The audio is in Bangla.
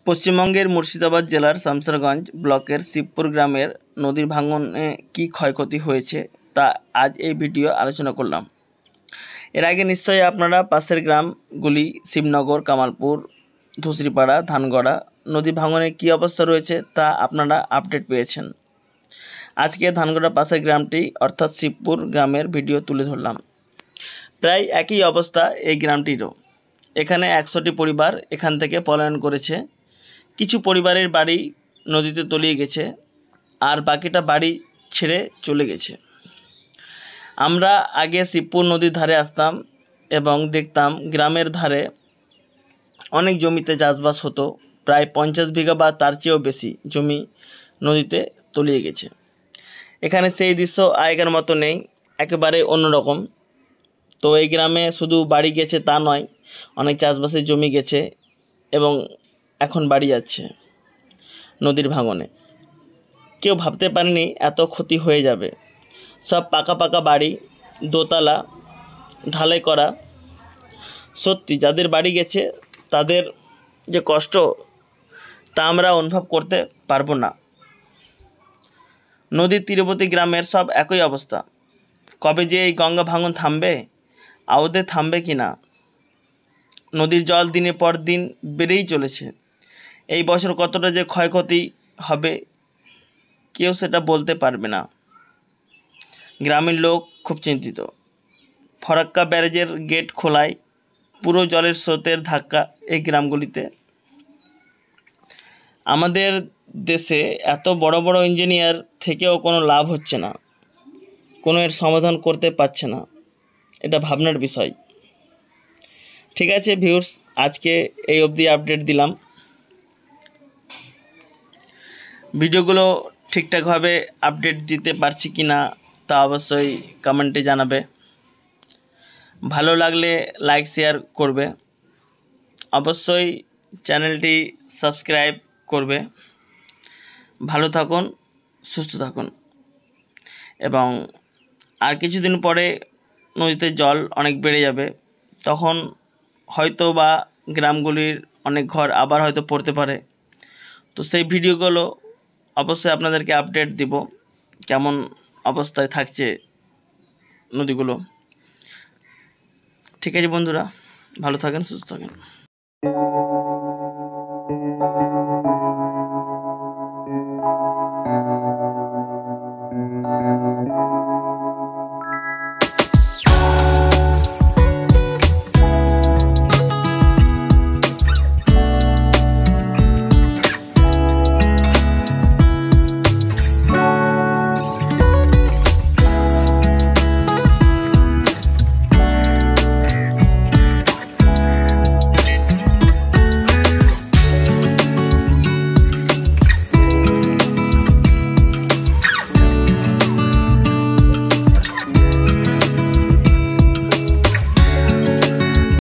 পশ্চিমবঙ্গের মুর্শিদাবাদ জেলার শামসেরগঞ্জ ব্লকের শিবপুর গ্রামের নদীর ভাঙনে কী ক্ষয়ক্ষতি হয়েছে তা আজ এই ভিডিও আলোচনা করলাম। এর আগে নিশ্চয়ই আপনারা পাশের গ্রামগুলি শিবনগর, কামালপুর, ধুসরিপাড়া, ধানগড়া নদী ভাঙনের কী অবস্থা রয়েছে তা আপনারা আপডেট পেয়েছেন। আজকে ধানগড়ার পাশের গ্রামটি অর্থাৎ শিবপুর গ্রামের ভিডিও তুলে ধরলাম। প্রায় একই অবস্থা এই গ্রামটিরও। এখানে 100টি পরিবার এখান থেকে পলায়ন করেছে। কিছু পরিবারের বাড়ি নদীতে তলিয়ে গেছে, আর বাকিটা বাড়ি ছেড়ে চলে গেছে। আমরা আগে শিবপুর নদীর ধারে আসতাম এবং দেখতাম গ্রামের ধারে অনেক জমিতে চাষবাস হতো। প্রায় 50 বিঘা বা তার চেয়েও বেশি জমি নদীতে তলিয়ে গেছে। এখানে সেই দৃশ্য আগের মতো নেই, একেবারে অন্যরকম। তো এই গ্রামে শুধু বাড়ি গেছে তা নয়, অনেক চাষবাসের জমি গেছে এবং এখন বাড়ি যাচ্ছে নদীর ভাঙনে। কেউ ভাবতে পারেনি এত ক্ষতি হয়ে যাবে। সব পাকা পাকা বাড়ি, দোতলা, ঢালাই করা। সত্যি যাদের বাড়ি গেছে তাদের যে কষ্ট তা আমরা অনুভব করতে পারবো না। নদীর তীরবর্তী গ্রামের সব একই অবস্থা। কবে যে এই গঙ্গা ভাঙন থামবে, আদৌ থামবে কি না? নদীর জল দিনের পর দিন বেড়েই চলেছে। এই বছর কতটা যে ক্ষয়ক্ষতি হবে কেউ সেটা বলতে পারবে না। গ্রামের লোক খুব চিন্তিত। ফরাক্কা ব্যারেজের গেট খোলায় পুরো জলের স্রোতের ধাক্কা এই গ্রামগুলিতে। আমাদের দেশে এত বড় বড় ইঞ্জিনিয়ার থেকেও কোনো লাভ হচ্ছে না, কোনো এর সমাধান করতে পারছে না। এটা ভাবনার বিষয়। ঠিক আছে ভিউয়ার্স, আজকে এই অবধি আপডেট দিলাম। ভিডিওগুলো ঠিকঠাকভাবে আপডেট দিতে পারছি কি না তা অবশ্যই কমেন্টে জানাবে। ভালো লাগলে লাইক শেয়ার করবে, অবশ্যই চ্যানেলটি সাবস্ক্রাইব করবে। ভালো থাকুন, সুস্থ থাকুন। এবং আর কিছুদিন পরে নদীতে জল অনেক বেড়ে যাবে, তখন হয়তো বা গ্রামগুলির অনেক ঘর আবার হয়তো পড়তে পারে। তো সেই ভিডিওগুলো অবশ্যই আপনাদেরকে আপডেট দিব, কেমন অবস্থায় থাকছে নদীগুলো। ঠিক আছে বন্ধুরা, ভালো থাকেন, সুস্থ থাকেন।